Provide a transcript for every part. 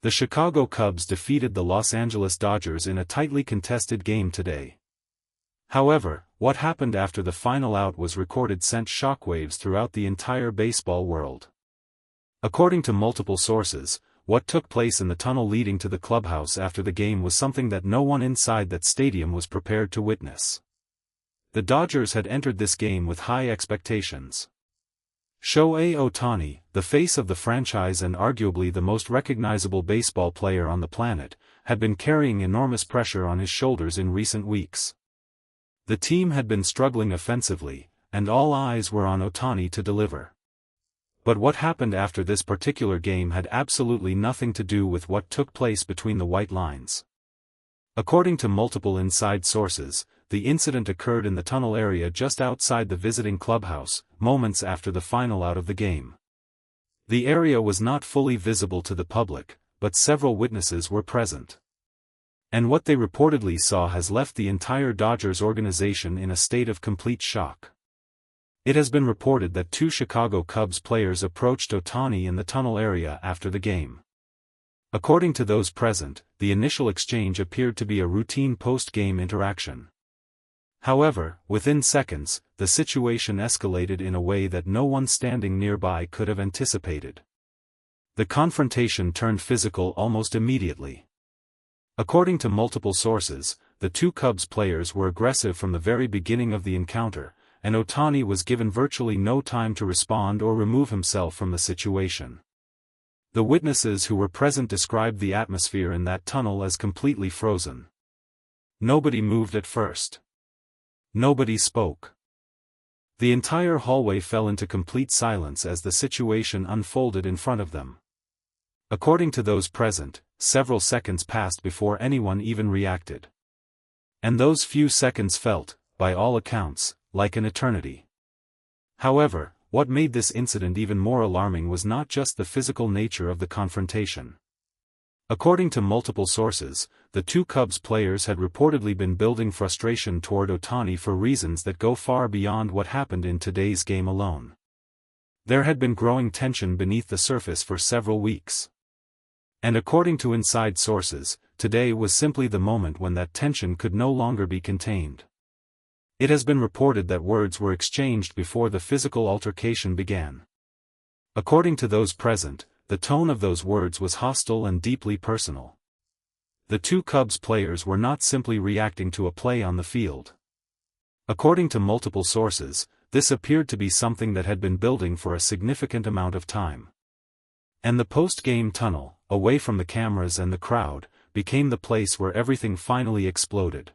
The Chicago Cubs defeated the Los Angeles Dodgers in a tightly contested game today. However, what happened after the final out was recorded sent shockwaves throughout the entire baseball world. According to multiple sources, what took place in the tunnel leading to the clubhouse after the game was something that no one inside that stadium was prepared to witness. The Dodgers had entered this game with high expectations. Shohei Ohtani, the face of the franchise and arguably the most recognizable baseball player on the planet, had been carrying enormous pressure on his shoulders in recent weeks. The team had been struggling offensively, and all eyes were on Ohtani to deliver. But what happened after this particular game had absolutely nothing to do with what took place between the white lines. According to multiple inside sources, the incident occurred in the tunnel area just outside the visiting clubhouse, moments after the final out of the game. The area was not fully visible to the public, but several witnesses were present. And what they reportedly saw has left the entire Dodgers organization in a state of complete shock. It has been reported that two Chicago Cubs players approached Ohtani in the tunnel area after the game. According to those present, the initial exchange appeared to be a routine post-game interaction. However, within seconds, the situation escalated in a way that no one standing nearby could have anticipated. The confrontation turned physical almost immediately. According to multiple sources, the two Cubs players were aggressive from the very beginning of the encounter, and Ohtani was given virtually no time to respond or remove himself from the situation. The witnesses who were present described the atmosphere in that tunnel as completely frozen. Nobody moved at first. Nobody spoke. The entire hallway fell into complete silence as the situation unfolded in front of them. According to those present, several seconds passed before anyone even reacted. And those few seconds felt, by all accounts, like an eternity. However, what made this incident even more alarming was not just the physical nature of the confrontation. According to multiple sources, the two Cubs players had reportedly been building frustration toward Ohtani for reasons that go far beyond what happened in today's game alone. There had been growing tension beneath the surface for several weeks. And according to inside sources, today was simply the moment when that tension could no longer be contained. It has been reported that words were exchanged before the physical altercation began. According to those present, the tone of those words was hostile and deeply personal. The two Cubs players were not simply reacting to a play on the field. According to multiple sources, this appeared to be something that had been building for a significant amount of time. And the post-game tunnel, away from the cameras and the crowd, became the place where everything finally exploded.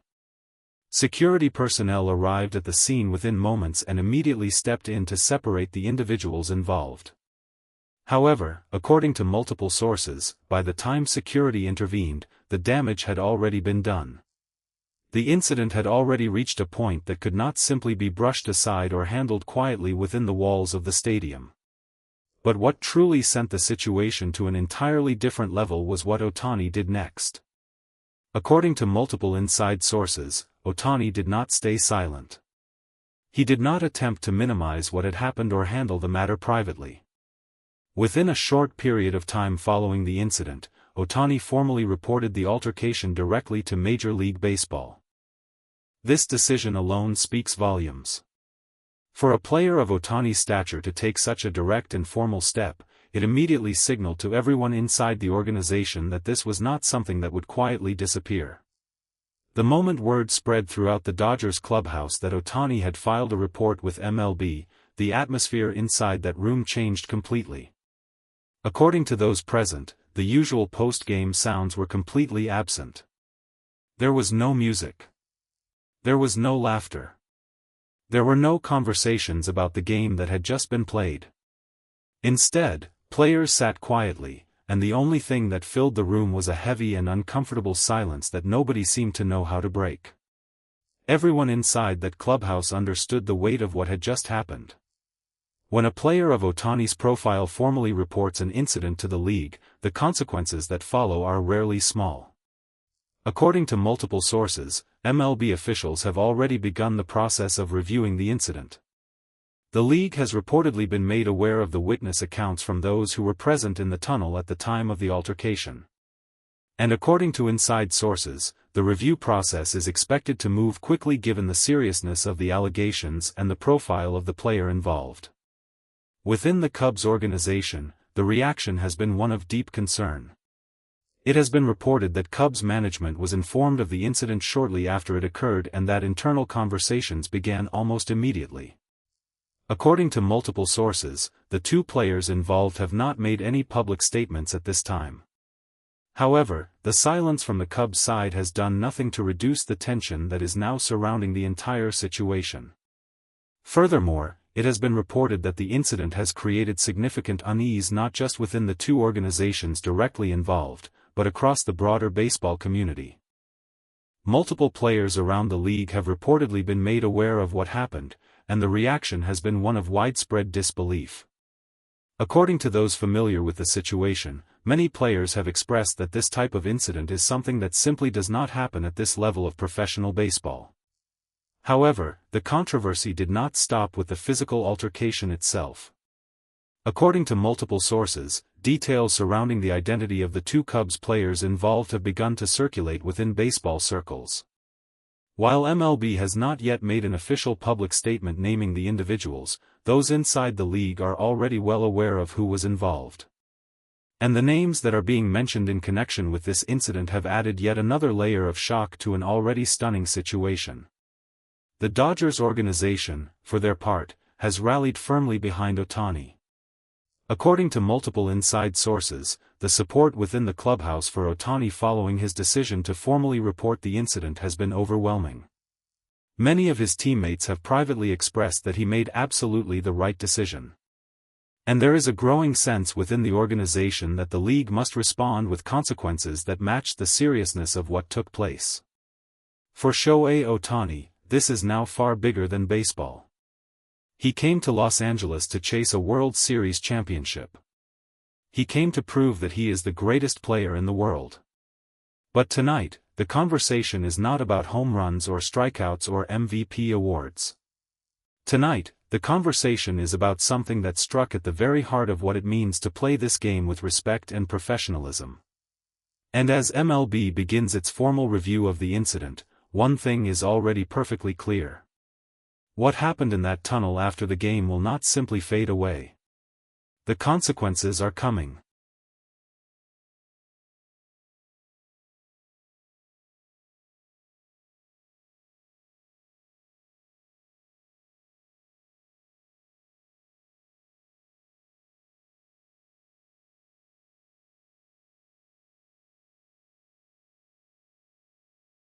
Security personnel arrived at the scene within moments and immediately stepped in to separate the individuals involved. However, according to multiple sources, by the time security intervened, the damage had already been done. The incident had already reached a point that could not simply be brushed aside or handled quietly within the walls of the stadium. But what truly sent the situation to an entirely different level was what Ohtani did next. According to multiple inside sources, Ohtani did not stay silent. He did not attempt to minimize what had happened or handle the matter privately. Within a short period of time following the incident, Ohtani formally reported the altercation directly to Major League Baseball. This decision alone speaks volumes. For a player of Ohtani's stature to take such a direct and formal step, it immediately signaled to everyone inside the organization that this was not something that would quietly disappear. The moment word spread throughout the Dodgers clubhouse that Ohtani had filed a report with MLB, the atmosphere inside that room changed completely. According to those present, the usual post-game sounds were completely absent. There was no music. There was no laughter. There were no conversations about the game that had just been played. Instead, players sat quietly, and the only thing that filled the room was a heavy and uncomfortable silence that nobody seemed to know how to break. Everyone inside that clubhouse understood the weight of what had just happened. When a player of Ohtani's profile formally reports an incident to the league, the consequences that follow are rarely small. According to multiple sources, MLB officials have already begun the process of reviewing the incident. The league has reportedly been made aware of the witness accounts from those who were present in the tunnel at the time of the altercation. And according to inside sources, the review process is expected to move quickly given the seriousness of the allegations and the profile of the player involved. Within the Cubs organization, the reaction has been one of deep concern. It has been reported that Cubs management was informed of the incident shortly after it occurred and that internal conversations began almost immediately. According to multiple sources, the two players involved have not made any public statements at this time. However, the silence from the Cubs side has done nothing to reduce the tension that is now surrounding the entire situation. Furthermore, it has been reported that the incident has created significant unease not just within the two organizations directly involved, but across the broader baseball community. Multiple players around the league have reportedly been made aware of what happened, and the reaction has been one of widespread disbelief. According to those familiar with the situation, many players have expressed that this type of incident is something that simply does not happen at this level of professional baseball. However, the controversy did not stop with the physical altercation itself. According to multiple sources, details surrounding the identity of the two Cubs players involved have begun to circulate within baseball circles. While MLB has not yet made an official public statement naming the individuals, those inside the league are already well aware of who was involved. And the names that are being mentioned in connection with this incident have added yet another layer of shock to an already stunning situation. The Dodgers organization, for their part, has rallied firmly behind Ohtani. According to multiple inside sources, the support within the clubhouse for Ohtani following his decision to formally report the incident has been overwhelming. Many of his teammates have privately expressed that he made absolutely the right decision. And there is a growing sense within the organization that the league must respond with consequences that match the seriousness of what took place. For Shohei Ohtani, this is now far bigger than baseball. He came to Los Angeles to chase a World Series championship. He came to prove that he is the greatest player in the world. But tonight, the conversation is not about home runs or strikeouts or MVP awards. Tonight, the conversation is about something that struck at the very heart of what it means to play this game with respect and professionalism. And as MLB begins its formal review of the incident, one thing is already perfectly clear. What happened in that tunnel after the game will not simply fade away. The consequences are coming.